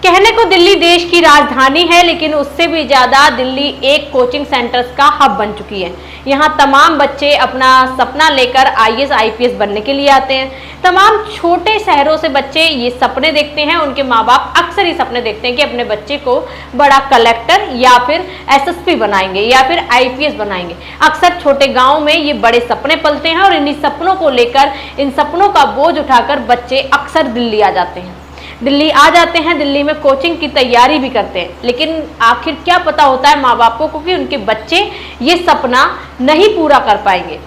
कहने को दिल्ली देश की राजधानी है, लेकिन उससे भी ज्यादा दिल्ली एक कोचिंग सेंटर्स का हब बन चुकी है। यहाँ तमाम बच्चे अपना सपना लेकर आईएएस आईपीएस बनने के लिए आते हैं। तमाम छोटे शहरों से बच्चे ये सपने देखते हैं। उनके माँ बाप अक्सर ये सपने देखते हैं कि अपने बच्चे को बड़ा कलेक्टर या फिर एसएसपी बनाएंगे या फिर आईपीएस बनाएंगे। अक्सर छोटे गाँव में ये बड़े सपने पलते हैं और इन्हीं सपनों को लेकर, इन सपनों का बोझ उठाकर बच्चे अक्सर दिल्ली आ जाते हैं। दिल्ली में कोचिंग की तैयारी भी करते हैं, लेकिन आखिर क्या पता होता है माँ बापों को कि उनके बच्चे ये सपना नहीं पूरा कर पाएंगे।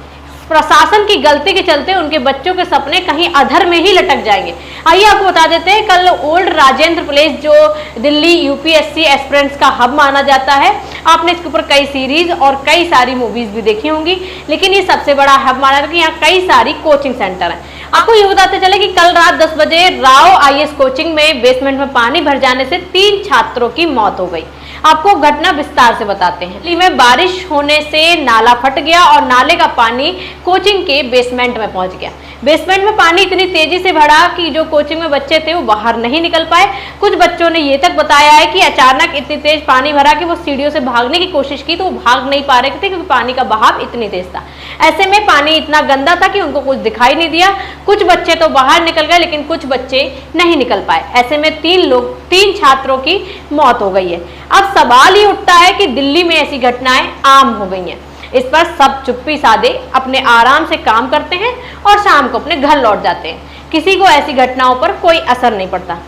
प्रशासन की गलती के चलते उनके बच्चों के सपने कहीं अधर में ही लटक जाएंगे। आइए आपको बता देते हैं, कल ओल्ड राजेंद्र प्लेस, जो दिल्ली यूपीएससी एस्पिरेंट्स का हब माना जाता है, आपने इसके ऊपर कई सीरीज और कई सारी मूवीज भी देखी होंगी, लेकिन ये सबसे बड़ा हब माना जाता है कि यहाँ कई सारी कोचिंग सेंटर है। आपको ये बताते चले कि कल रात 10 बजे राव आईएएस कोचिंग में बेसमेंट में पानी भर जाने से 3 छात्रों की मौत हो गई। आपको घटना विस्तार से बताते हैं। दिल्ली में बारिश होने से नाला फट गया और नाले का पानी कोचिंग के बेसमेंट में पहुंच गया। बेसमेंट में पानी इतनी तेजी से बढ़ा कि जो कोचिंग में बच्चे थे वो बाहर नहीं निकल पाए। कुछ बच्चों ने ये तक बताया है कि अचानक इतनी तेज पानी भरा कि वो सीढ़ियों से भागने की कोशिश की तो वो भाग नहीं पा रहे थे, क्योंकि पानी का बहाव इतनी तेज था। ऐसे में पानी इतना गंदा था कि उनको कुछ दिखाई नहीं दिया। कुछ बच्चे तो बाहर निकल गए, लेकिन कुछ बच्चे नहीं निकल पाए। ऐसे में 3 छात्रों की मौत हो गई है। अब सवाल ही उठता है कि दिल्ली में ऐसी घटनाएं आम हो गई हैं। इस पर सब चुप्पी साधे अपने आराम से काम करते हैं और शाम को अपने घर लौट जाते हैं। किसी को ऐसी घटनाओं पर कोई असर नहीं पड़ता।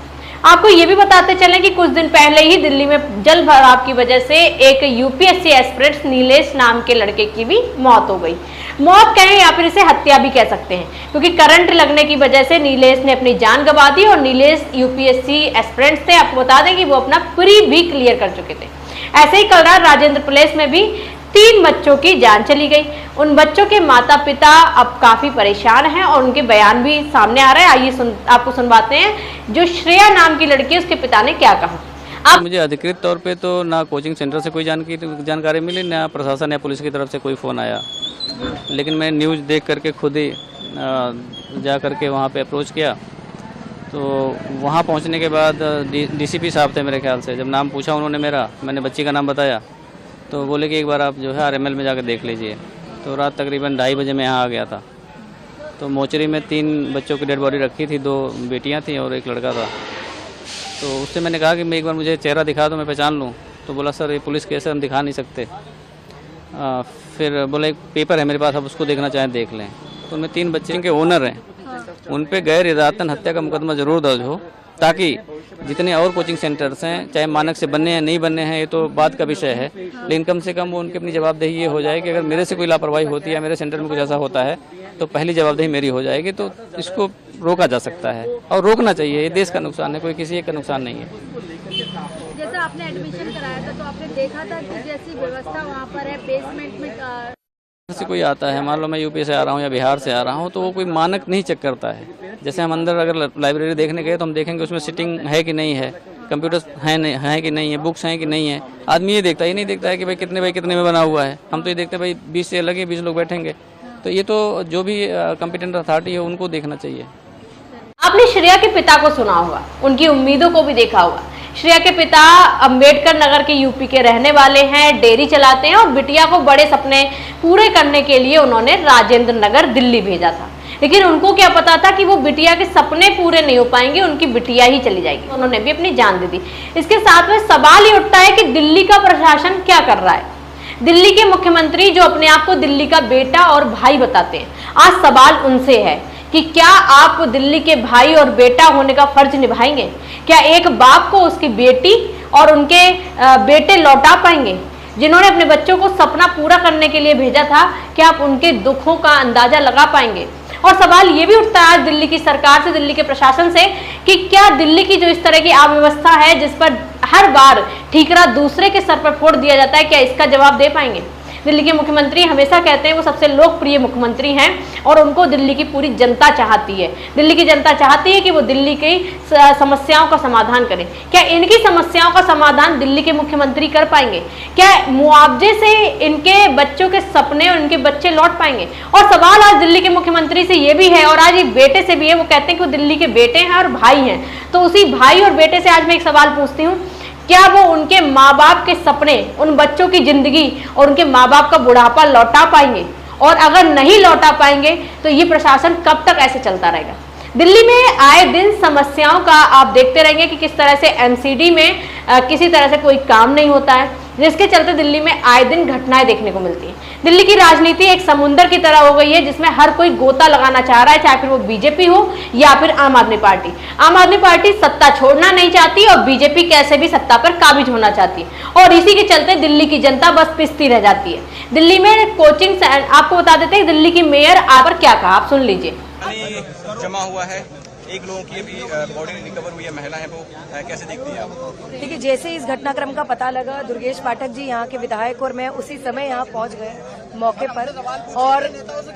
आपको ये भी बताते चलें कि कुछ दिन पहले ही दिल्ली में जल भराव की वजह से एक यूपीएससी एस्पिरेंट नीलेश नाम के लड़के की भी मौत हो गई। मौत कहें या फिर इसे हत्या भी कह सकते हैं, क्योंकि करंट लगने की वजह से नीलेश ने अपनी जान गंवा दी। और नीलेश यूपीएससी एस्पिरेंट थे। आपको बता दें कि वो अपना प्री भी क्लियर कर चुके थे। ऐसे ही कल रात राजेंद्र प्लेस में भी 3 बच्चों की जान चली गई। उन बच्चों के माता पिता अब काफी परेशान हैं और उनके बयान भी सामने आ रहे हैं। आइए आपको सुनवाते हैं जो श्रेया नाम की लड़की है, उसके पिता ने क्या कहा। मुझे अधिकृत तौर पे तो ना कोचिंग सेंटर से कोई जानकारी मिली, ना प्रशासन या पुलिस की तरफ से कोई फ़ोन आया। लेकिन मैं न्यूज़ देख करके खुद ही जा करके वहाँ पे अप्रोच किया। तो वहाँ पहुँचने के बाद डीसीपी साहब थे मेरे ख्याल से। जब नाम पूछा उन्होंने मेरा, मैंने बच्ची का नाम बताया, तो बोले कि एक बार आप जो है आरएमएल में जाकर देख लीजिए। तो रात तकरीबन 2:30 बजे मैं यहाँ आ गया था। तो मोचरी में 3 बच्चों की डेड बॉडी रखी थी, 2 बेटियाँ थीं और एक लड़का था। तो उससे मैंने कहा कि मैं एक बार मुझे चेहरा दिखा दो, मैं पहचान लूँ। तो बोला सर ये पुलिस केस है, हम दिखा नहीं सकते। फिर बोले एक पेपर है मेरे पास, आप उसको देखना चाहें देख लें। तो उनमें 3 बच्चे के ओनर हैं, उन पे गैर इरादतन हत्या का मुकदमा ज़रूर दर्ज हो, ताकि जितने और कोचिंग सेंटर्स हैं, चाहे मानक से बनने हैं नहीं बनने हैं ये तो बात का विषय है, लेकिन कम से कम वो उनकी अपनी जवाबदेही ये हो जाए कि अगर मेरे से कोई लापरवाही होती है, मेरे सेंटर में कुछ ऐसा होता है, तो पहली जवाबदेही मेरी हो जाएगी। तो इसको रोका जा सकता है और रोकना चाहिए। ये देश का नुकसान है, कोई किसी एक का नुकसान नहीं है। जैसा आपने एडमिशन कराया था तो आपने देखा था कि जैसी व्यवस्था वहाँ पर है बेसमेंट में से कोई आता है, मान लो मैं यूपी से आ रहा हूँ या बिहार से आ रहा हूँ, तो वो कोई मानक नहीं चेक करता है। जैसे हम अंदर अगर लाइब्रेरी देखने गए तो हम देखेंगे उसमें सिटिंग है कि नहीं है, कंप्यूटर्स हैं कि नहीं है, बुक्स हैं कि नहीं है। आदमी ये देखता है, ये नहीं देखता है कि भाई कितने बाई कितने में बना हुआ है। हम तो ये देखते हैं भाई 20 से लगे 20 लोग बैठेंगे। तो ये तो जो भी कॉम्पिटेंट अथॉरिटी है उनको देखना चाहिए। आपने श्रेया के पिता को सुना होगा, उनकी उम्मीदों को भी देखा होगा। श्रेया के पिता अंबेडकर नगर के यूपी के रहने वाले हैं, डेयरी चलाते हैं और बिटिया को बड़े सपने पूरे करने के लिए उन्होंने राजेंद्र नगर दिल्ली भेजा था। लेकिन उनको क्या पता था कि वो बिटिया के सपने पूरे नहीं हो पाएंगे, उनकी बिटिया ही चली जाएगी। उन्होंने भी अपनी जान दे दी। इसके साथ में सवाल ये उठता है कि दिल्ली का प्रशासन क्या कर रहा है। दिल्ली के मुख्यमंत्री जो अपने आप को दिल्ली का बेटा और भाई बताते हैं, आज सवाल उनसे है कि क्या आप दिल्ली के भाई और बेटा होने का फर्ज निभाएंगे? क्या एक बाप को उसकी बेटी और उनके बेटे लौटा पाएंगे? जिन्होंने अपने बच्चों को सपना पूरा करने के लिए भेजा था, क्या आप उनके दुखों का अंदाजा लगा पाएंगे? और सवाल ये भी उठता है आज दिल्ली की सरकार से, दिल्ली के प्रशासन से, कि क्या दिल्ली की जो इस तरह की अव्यवस्था है जिस पर हर बार ठीकरा दूसरे के सर पर फोड़ दिया जाता है, क्या इसका जवाब दे पाएंगे? दिल्ली के मुख्यमंत्री हमेशा कहते हैं वो सबसे लोकप्रिय मुख्यमंत्री हैं और उनको दिल्ली की पूरी जनता चाहती है। दिल्ली की जनता चाहती है कि वो दिल्ली की समस्याओं का समाधान करें। क्या इनकी समस्याओं का समाधान दिल्ली के मुख्यमंत्री कर पाएंगे? क्या मुआवजे से इनके बच्चों के सपने और इनके बच्चे लौट पाएंगे? और सवाल आज दिल्ली के मुख्यमंत्री से ये भी है और आज एक बेटे से भी है। वो कहते हैं कि वो दिल्ली के बेटे हैं और भाई हैं। तो उसी भाई और बेटे से आज मैं एक सवाल पूछती हूँ, क्या वो उनके माँ बाप के सपने, उन बच्चों की जिंदगी और उनके माँ बाप का बुढ़ापा लौटा पाएंगे? और अगर नहीं लौटा पाएंगे तो ये प्रशासन कब तक ऐसे चलता रहेगा? दिल्ली में आए दिन समस्याओं का आप देखते रहेंगे कि किस तरह से एमसीडी में किसी तरह से कोई काम नहीं होता है, जिसके चलते दिल्ली में आए दिन घटनाएं देखने को मिलती हैं। दिल्ली की राजनीति एक समुंदर की तरह हो गई है जिसमें हर कोई गोता लगाना चाह रहा है, चाहे फिर वो बीजेपी हो या फिर आम आदमी पार्टी। आम आदमी पार्टी सत्ता छोड़ना नहीं चाहती और बीजेपी कैसे भी सत्ता पर काबिज होना चाहती है और इसी के चलते दिल्ली की जनता बस पिसती रह जाती है। दिल्ली में कोचिंग, आपको बता देते हैं दिल्ली की मेयर आप पर क्या कहा, आप सुन लीजिए। जमा हुआ है, एक लोगों की अभी बॉडी रिकवर हुई है, महिला है, वो कैसे देखती है आप? देखिए, जैसे इस घटनाक्रम का पता लगा, दुर्गेश पाठक जी यहाँ के विधायक और मैं उसी समय यहाँ पहुँच गए मौके पर और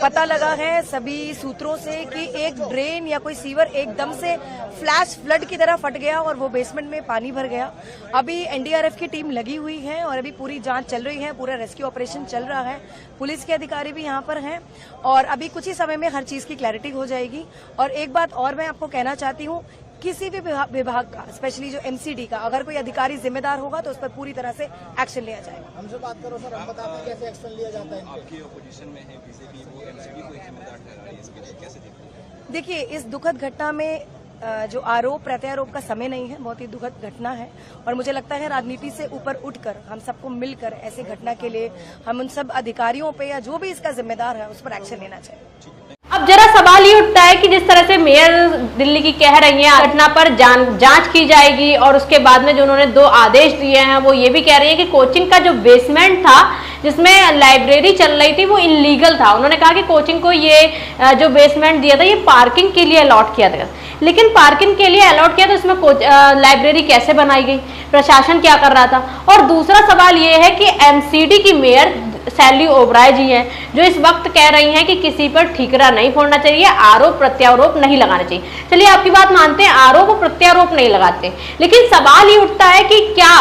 पता लगा है सभी सूत्रों से कि एक ड्रेन या कोई सीवर एकदम से फ्लैश फ्लड की तरह फट गया और वो बेसमेंट में पानी भर गया। अभी एनडीआरएफ की टीम लगी हुई है और अभी पूरी जांच चल रही है, पूरा रेस्क्यू ऑपरेशन चल रहा है, पुलिस के अधिकारी भी यहाँ पर हैं और अभी कुछ ही समय में हर चीज की क्लैरिटी हो जाएगी। और एक बात और मैं आपको कहना चाहती हूँ, किसी भी विभाग का, स्पेशली जो एमसीडी का, अगर कोई अधिकारी जिम्मेदार होगा तो उस पर पूरी तरह से एक्शन लिया जाएगा। हमसे बात करो सर, हम बताते कैसे एक्शन लिया जाता है। आपकी ओपोजिशन में है बीजेपी, वो एमसीडी को जिम्मेदार ठहरा रही है, इसके लिए कैसे देखते हैं? देखिए, इस दुखद घटना में जो आरोप प्रत्यारोप का समय नहीं है, बहुत ही दुखद घटना है और मुझे लगता है राजनीति से ऊपर उठकर हम सबको मिलकर ऐसी घटना के लिए हम उन सब अधिकारियों पे या जो भी इसका जिम्मेदार है उस पर एक्शन लेना चाहिए। अब जरा सवाल ये उठता है कि जिस तरह से मेयर दिल्ली की कह रही हैं घटना पर जांच की जाएगी और उसके बाद में जो उन्होंने 2 आदेश दिए हैं वो ये भी कह रही है कि कोचिंग का जो बेसमेंट था जिसमें लाइब्रेरी चल रही थी वो इलीगल था। उन्होंने कहा कि कोचिंग को ये जो बेसमेंट दिया था ये पार्किंग के लिए अलॉट किया था, लेकिन पार्किंग के लिए अलॉट किया तो इसमें लाइब्रेरी कैसे बनाई गई, प्रशासन क्या कर रहा था? और दूसरा सवाल ये है कि एमसीडी की मेयर सैली ओबराय जी हैं जो इस वक्त कह रही हैं कि किसी पर ठीकरा नहीं फोड़ना चाहिए, आरोप प्रत्यारोप नहीं लगाना चाहिए। चलिए आपकी बात मानते हैं, आरोप और प्रत्यारोप नहीं लगाते, लेकिन सवाल ये उठता है कि क्या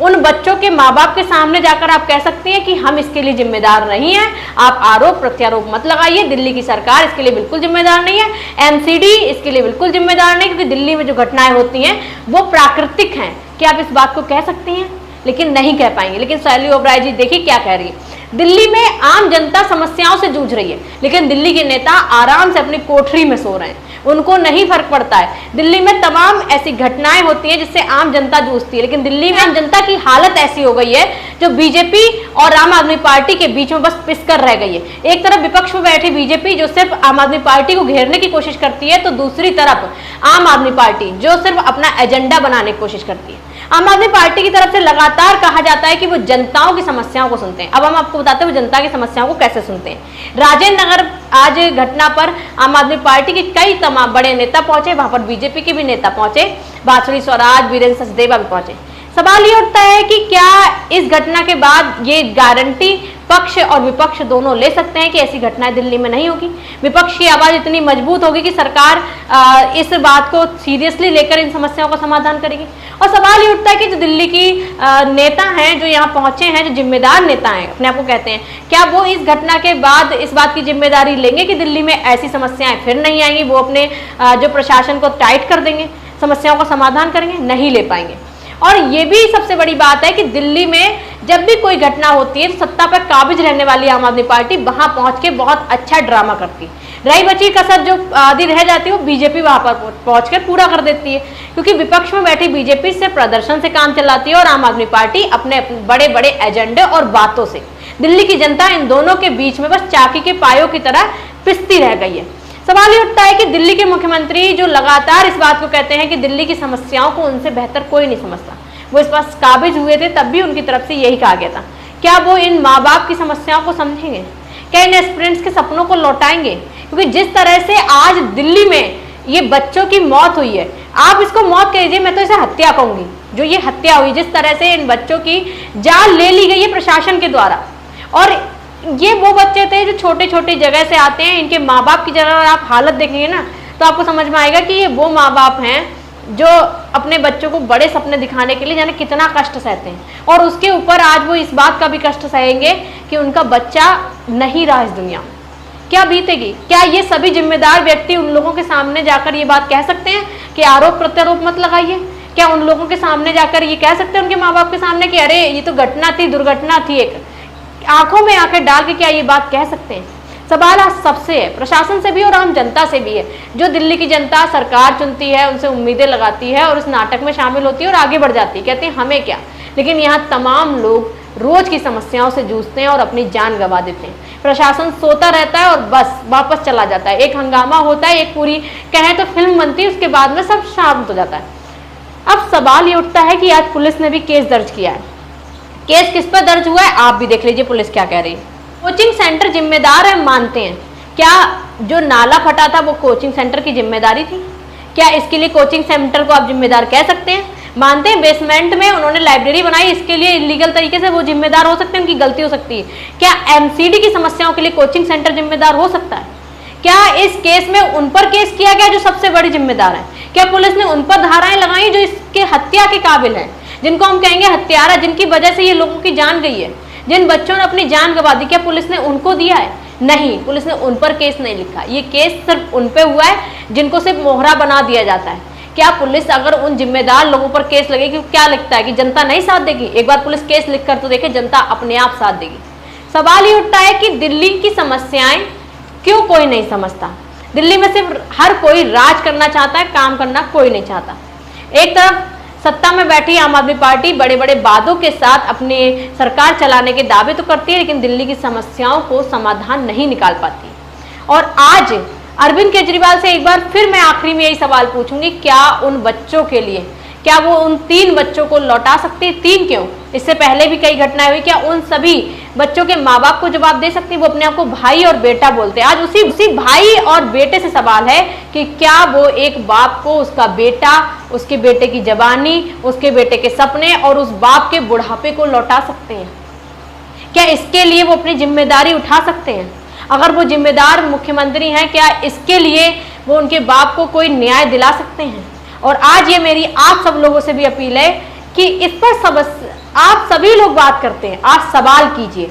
उन बच्चों के माँ बाप के सामने जाकर आप कह सकती हैं कि हम इसके लिए जिम्मेदार नहीं हैं, आप आरोप प्रत्यारोप मत लगाइए, दिल्ली की सरकार इसके लिए बिल्कुल जिम्मेदार नहीं है, एमसीडी इसके लिए बिल्कुल जिम्मेदार नहीं, क्योंकि दिल्ली में जो घटनाएं होती हैं वो प्राकृतिक हैं। क्या आप इस बात को कह सकती हैं? लेकिन नहीं कह पाएंगे। लेकिन सैली ओबराय जी देखिए क्या कह रही है, दिल्ली में आम जनता समस्याओं से जूझ रही है लेकिन दिल्ली के नेता आराम से अपनी कोठरी में सो रहे हैं, उनको नहीं फर्क पड़ता है। दिल्ली में तमाम ऐसी घटनाएं होती हैं जिससे आम जनता जूझती है, लेकिन दिल्ली में आम जनता की हालत ऐसी हो गई है जो बीजेपी और आम आदमी पार्टी के बीच में बस पिसकर रह गई है। एक तरफ विपक्ष में बैठी बीजेपी जो सिर्फ आम आदमी पार्टी को घेरने की कोशिश करती है, तो दूसरी तरफ आम आदमी पार्टी जो सिर्फ अपना एजेंडा बनाने की कोशिश करती है। आम आदमी पार्टी की तरफ से लगातार कहा जाता है कि वो जनताओं की समस्याओं को सुनते हैं। अब हम आपको बताते हैं वो जनता की समस्याओं को कैसे सुनते हैं। राजेंद्र नगर आज घटना पर आम आदमी पार्टी के कई तमाम बड़े नेता पहुंचे, वहां पर बीजेपी के भी नेता पहुंचे, बांसुरी स्वराज, वीरेंद्र सचदेवा भी पहुंचे। सवाल ये उठता है कि क्या इस घटना के बाद ये गारंटी पक्ष और विपक्ष दोनों ले सकते हैं कि ऐसी घटनाएं दिल्ली में नहीं होगी? विपक्ष की आवाज इतनी मजबूत होगी कि सरकार इस बात को सीरियसली लेकर इन समस्याओं का समाधान करेगी? और सवाल ये उठता है कि जो दिल्ली की नेता हैं जो यहाँ पहुंचे हैं, जो जिम्मेदार नेता हैं अपने आप को कहते हैं, क्या वो इस घटना के बाद इस बात की जिम्मेदारी लेंगे कि दिल्ली में ऐसी समस्याएं फिर नहीं आएंगी? वो अपने जो प्रशासन को टाइट कर देंगे, समस्याओं का समाधान करेंगे? नहीं ले पाएंगे। और ये भी सबसे बड़ी बात है कि दिल्ली में जब भी कोई घटना होती है तो सत्ता पर काबिज रहने वाली आम आदमी पार्टी वहां पहुंच के बहुत अच्छा ड्रामा करती है। रही बची कसर जो आधी रह जाती है वो बीजेपी वहां पर पहुंचकर पूरा कर देती है, क्योंकि विपक्ष में बैठी बीजेपी से प्रदर्शन से काम चलाती है और आम आदमी पार्टी अपने बड़े बड़े एजेंडे और बातों से। दिल्ली की जनता इन दोनों के बीच में बस चाकी के पायों की तरह पिसती रह गई है। सवाल ये उठता है कि दिल्ली के मुख्यमंत्री जो लगातार इस बात को कहते हैं कि दिल्ली की समस्याओं को उनसे बेहतर कोई नहीं समझता, वो इस पास काबिज हुए थे तब भी उनकी तरफ से यही कहा गया था, क्या वो इन माँ बाप की समस्याओं को समझेंगे? क्या इन एस्पिरेंट्स के सपनों को लौटाएंगे? क्योंकि जिस तरह से आज दिल्ली में ये बच्चों की मौत हुई है, आप इसको मौत कह दीजिए, मैं तो इसे हत्या कहूंगी। जो ये हत्या हुई, जिस तरह से इन बच्चों की जान ले ली गई है प्रशासन के द्वारा, और ये वो बच्चे थे जो छोटे छोटी जगह से आते हैं। इनके माँ बाप की जगह आप हालत देखेंगे ना तो आपको समझ में आएगा कि ये वो माँ बाप हैं जो अपने बच्चों को बड़े सपने दिखाने के लिए जाने कितना कष्ट सहते हैं, और उसके ऊपर आज वो इस बात का भी कष्ट सहेंगे कि उनका बच्चा नहीं रहा इस दुनिया में। क्या बीतेगी? क्या ये सभी जिम्मेदार व्यक्ति उन लोगों के सामने जाकर ये बात कह सकते हैं कि आरोप प्रत्यारोप मत लगाइए? क्या उन लोगों के सामने जाकर ये कह सकते हैं उनके माँ बाप के सामने कि अरे ये तो घटना थी, दुर्घटना थी, एक आंखों में आंखें डाल के क्या ये बात कह सकते हैं? सवाल आज सबसे है, प्रशासन से भी और आम जनता से भी है। जो दिल्ली की जनता सरकार चुनती है, उनसे उम्मीदें लगाती है और उस नाटक में शामिल होती है और आगे बढ़ जाती है, कहते हैं हमें क्या। लेकिन यहाँ तमाम लोग रोज की समस्याओं से जूझते हैं और अपनी जान गंवा देते हैं। प्रशासन सोता रहता है और बस वापस चला जाता है। एक हंगामा होता है, एक पूरी कहें तो फिल्म बनती है, उसके बाद में सब शांत हो जाता है। अब सवाल ये उठता है कि आज पुलिस ने भी केस दर्ज किया है। केस किस पर दर्ज हुआ है आप भी देख लीजिए पुलिस क्या कह रही है। कोचिंग सेंटर जिम्मेदार है, मानते हैं। क्या जो नाला फटा था वो कोचिंग सेंटर की जिम्मेदारी थी? क्या इसके लिए कोचिंग सेंटर को आप जिम्मेदार कह सकते हैं? मानते हैं बेसमेंट में उन्होंने लाइब्रेरी बनाई, इसके लिए इलीगल तरीके से वो जिम्मेदार हो सकते हैं, उनकी गलती हो सकती है। क्या एमसीडी की समस्याओं के लिए कोचिंग सेंटर जिम्मेदार हो सकता है? क्या इस केस में उन पर केस किया गया जो सबसे बड़ी जिम्मेदार है? क्या पुलिस ने उन पर धाराएं लगाई जो इसके हत्या के काबिल है, जिनको हम कहेंगे हत्यारा, जिनकी वजह से ये लोगों की जान गई है, जिन बच्चों ने अपनी जान गंवा दी? क्या पुलिस ने उनको दिया है? नहीं, पुलिस ने उन पर केस नहीं लिखा। ये केस सिर्फ उन पे हुआ है जिनको सिर्फ मोहरा बना दिया जाता है। क्या पुलिस अगर उन जिम्मेदार लोगों पर केस लगेगी, क्या लगता है कि जनता नहीं साथ देगी? एक बार पुलिस केस लिखकर तो देखे, जनता अपने आप साथ देगी। सवाल ये उठता है कि दिल्ली की समस्याएं क्यों कोई नहीं समझता? दिल्ली में सिर्फ हर कोई राज करना चाहता है, काम करना कोई नहीं चाहता। एक तरफ सत्ता में बैठी आम आदमी पार्टी बड़े बड़े वादों के साथ अपने सरकार चलाने के दावे तो करती है, लेकिन दिल्ली की समस्याओं को समाधान नहीं निकाल पाती। और आज अरविंद केजरीवाल से एक बार फिर मैं आखिरी में यही सवाल पूछूंगी, क्या उन बच्चों के लिए, क्या वो उन 3 बच्चों को लौटा सकते हैं? 3 क्यों, इससे पहले भी कई घटनाएं हुई। क्या उन सभी बच्चों के माँ बाप को जवाब दे सकती है? वो अपने आप को भाई और बेटा बोलते हैं। आज उसी भाई और बेटे से सवाल है कि क्या वो एक बाप को उसका बेटा, उसके बेटे की जवानी, उसके बेटे के सपने और उस बाप के बुढ़ापे को लौटा सकते हैं? क्या इसके लिए वो अपनी जिम्मेदारी उठा सकते हैं? अगर वो जिम्मेदार मुख्यमंत्री हैं, क्या इसके लिए वो उनके बाप को कोई न्याय दिला सकते हैं? और आज ये मेरी आप सब लोगों से भी अपील है कि इस पर आप सभी लोग बात करते हैं, आज सवाल कीजिए।